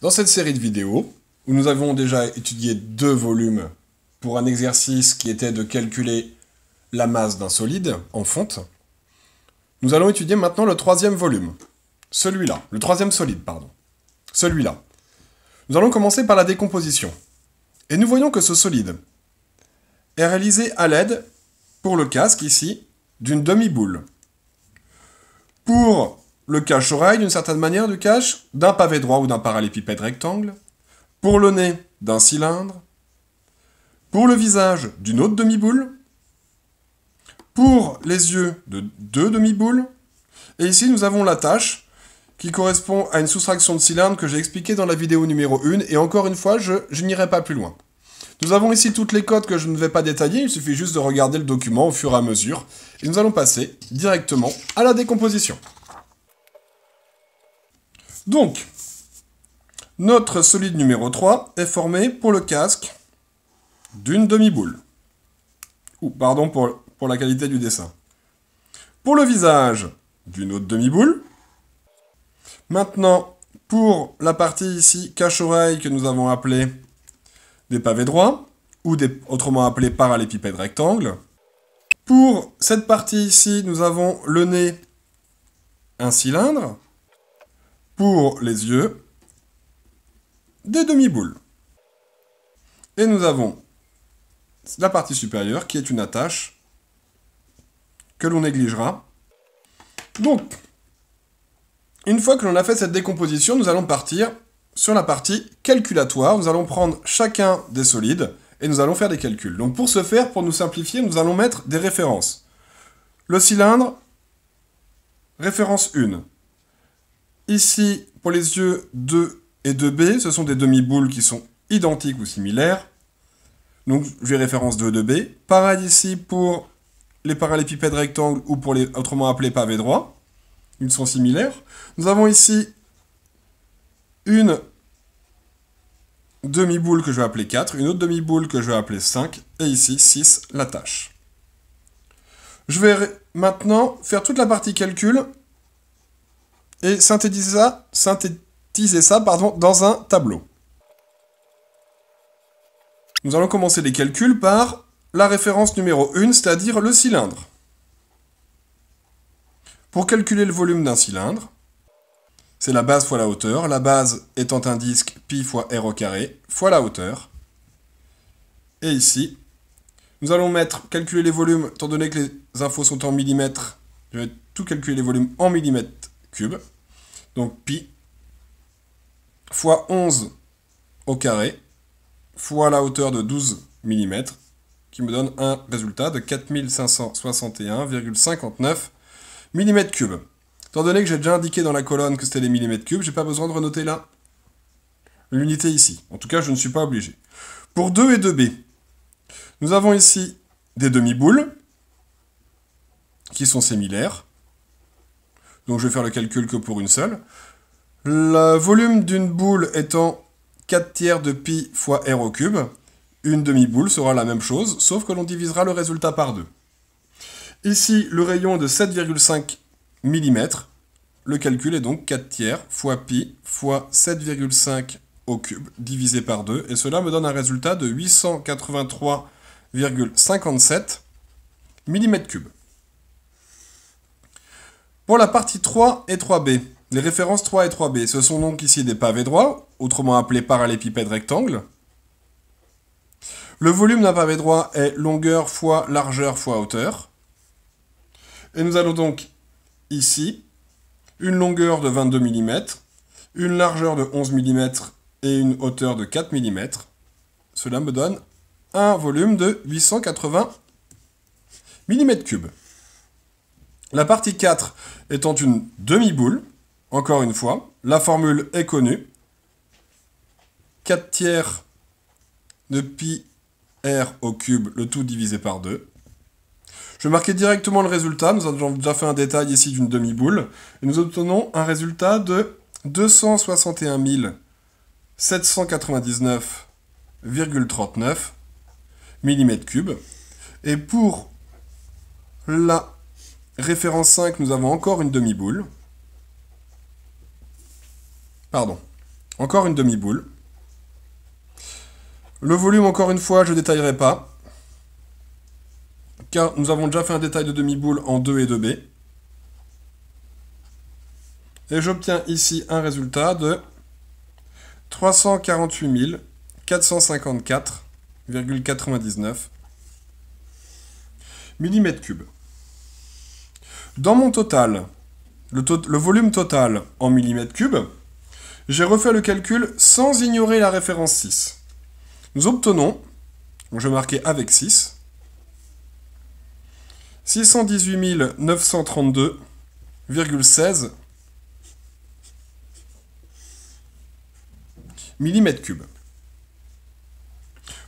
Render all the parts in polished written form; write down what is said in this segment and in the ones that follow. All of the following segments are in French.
Dans cette série de vidéos, où nous avons déjà étudié 2 volumes pour un exercice qui était de calculer la masse d'un solide en fonte, nous allons étudier maintenant le 3e volume. Celui-là, le 3e solide, pardon. Celui-là. Nous allons commencer par la décomposition. Et nous voyons que ce solide est réalisé à l'aide, pour le casque ici, d'une demi-boule. Pour le cache-oreille, d'une certaine manière, du cache, d'un pavé droit ou d'un parallépipède rectangle. Pour le nez, d'un cylindre. Pour le visage, d'une autre demi-boule. Pour les yeux, de 2 demi-boules. Et ici, nous avons la tâche qui correspond à une soustraction de cylindre que j'ai expliqué dans la vidéo numéro 1. Et encore une fois, je n'irai pas plus loin. Nous avons ici toutes les codes que je ne vais pas détailler. Il suffit juste de regarder le document au fur et à mesure. Et nous allons passer directement à la décomposition. Donc, notre solide numéro 3 est formé pour le casque d'une demi-boule. Ou, pardon pour la qualité du dessin. Pour le visage, d'une autre demi-boule. Maintenant, pour la partie ici, cache-oreille, que nous avons appelée des pavés droits, ou autrement appelés parallépipèdes rectangles. Pour cette partie ici, nous avons le nez, un cylindre. Pour les yeux, des demi-boules. Et nous avons la partie supérieure qui est une attache que l'on négligera. Donc, une fois que l'on a fait cette décomposition, nous allons partir sur la partie calculatoire. Nous allons prendre chacun des solides et nous allons faire des calculs. Donc pour ce faire, pour nous simplifier, nous allons mettre des références. Le cylindre, référence 1. Ici, pour les yeux 2 et 2B, ce sont des demi-boules qui sont identiques ou similaires. Donc, je vais référence 2 et 2B. Pareil ici pour les parallépipèdes rectangles ou pour les autrement appelés pavés droits. Ils sont similaires. Nous avons ici une demi-boule que je vais appeler 4, une autre demi-boule que je vais appeler 5, et ici 6, la tâche. Je vais maintenant faire toute la partie calcul et synthétiser ça dans un tableau. Nous allons commencer les calculs par la référence numéro 1, c'est-à-dire le cylindre. Pour calculer le volume d'un cylindre, c'est la base fois la hauteur, la base étant un disque pi fois r au carré, fois la hauteur. Et ici, nous allons calculer les volumes, étant donné que les infos sont en millimètres, je vais tout calculer les volumes en millimètres cubes. Donc pi fois 11 au carré fois la hauteur de 12 mm, qui me donne un résultat de 4561,59 mm3. Étant donné que j'ai déjà indiqué dans la colonne que c'était les millimètres cubes, je n'ai pas besoin de renoter l'unité ici. En tout cas, je ne suis pas obligé. Pour 2 et 2b, nous avons ici des demi-boules qui sont similaires. Donc je vais faire le calcul que pour une seule. Le volume d'une boule étant 4 tiers de pi fois r au cube, une demi-boule sera la même chose, sauf que l'on divisera le résultat par 2. Ici, le rayon est de 7,5 mm. Le calcul est donc 4 tiers fois pi fois 7,5 au cube divisé par 2, et cela me donne un résultat de 883,57 mm3. Pour la partie 3 et 3b, les références 3 et 3b, ce sont donc ici des pavés droits, autrement appelés parallépipèdes rectangles. Le volume d'un pavé droit est longueur fois largeur fois hauteur. Et nous allons donc ici une longueur de 22 mm, une largeur de 11 mm et une hauteur de 4 mm. Cela me donne un volume de 880 mm3. La partie 4 étant une demi-boule, encore une fois, la formule est connue. 4 tiers de pi r au cube, le tout divisé par 2. Je vais marquer directement le résultat. Nous avons déjà fait un détail ici d'une demi-boule. Et nous obtenons un résultat de 261 799,39 mm3. Et pour la référence 5, nous avons encore une demi-boule. Pardon. Encore une demi-boule. Le volume, encore une fois, je ne détaillerai pas, car nous avons déjà fait un détail de demi-boule en 2 et 2B. Et j'obtiens ici un résultat de 348 454,99 mm3. Dans mon total, le volume total en millimètres cubes, j'ai refait le calcul sans ignorer la référence 6. Nous obtenons, je vais marquer avec 6, 618 932,16 mm3.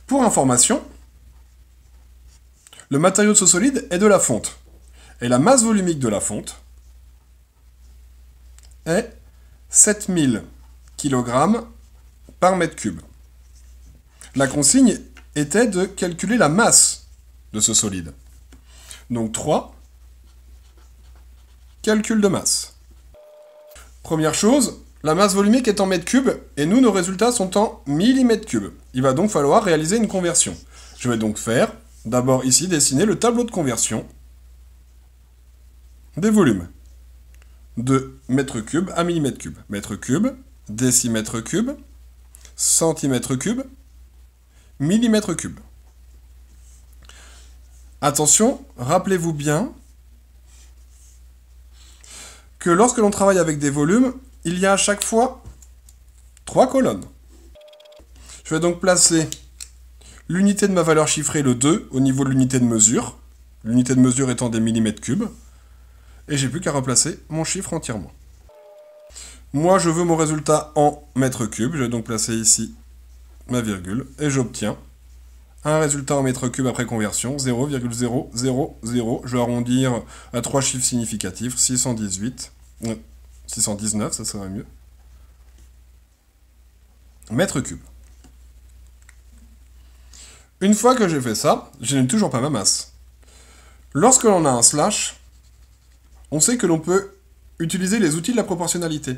Pour information, le matériau de ce solide est de la fonte. Et la masse volumique de la fonte est 7000 kg par mètre cube. La consigne était de calculer la masse de ce solide. Donc 3, calcul de masse. Première chose, la masse volumique est en mètres cubes et nous, nos résultats sont en millimètres cubes. Il va donc falloir réaliser une conversion. Je vais donc faire, d'abord ici, dessiner le tableau de conversion des volumes de mètres cubes à millimètres cubes. Mètres cubes, décimètres cubes, centimètres cubes, millimètres cubes. Attention, rappelez-vous bien que lorsque l'on travaille avec des volumes, il y a à chaque fois 3 colonnes. Je vais donc placer l'unité de ma valeur chiffrée, le 2, au niveau de l'unité de mesure. L'unité de mesure étant des millimètres cubes. Et j'ai plus qu'à remplacer mon chiffre entièrement. Moi, je veux mon résultat en mètres cubes. Je vais donc placer ici ma virgule. Et j'obtiens un résultat en mètres cubes après conversion, 0,000. Je vais arrondir à 3 chiffres significatifs, 619, ça serait mieux. Mètres cubes. Une fois que j'ai fait ça, je n'ai toujours pas ma masse. Lorsque l'on a un slash, on sait que l'on peut utiliser les outils de la proportionnalité.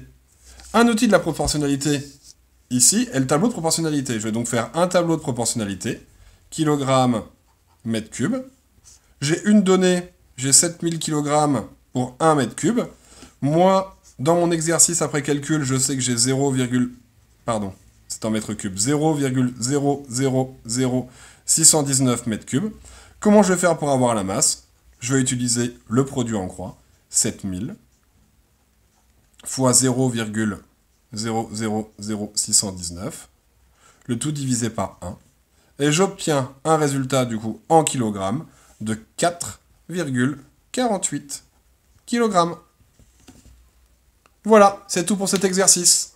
Un outil de la proportionnalité, ici, est le tableau de proportionnalité. Je vais donc faire un tableau de proportionnalité, kilogramme, mètre cube. J'ai une donnée, j'ai 7000 kg pour 1 mètre cube. Moi, dans mon exercice après calcul, je sais que j'ai 0,... c'est en mètre cube, 0,000619 mètres cubes. Comment je vais faire pour avoir la masse? Je vais utiliser le produit en croix, 7000 fois 0,000619, le tout divisé par 1, et j'obtiens un résultat du coup en kilogrammes de 4,48 kg. Voilà, c'est tout pour cet exercice.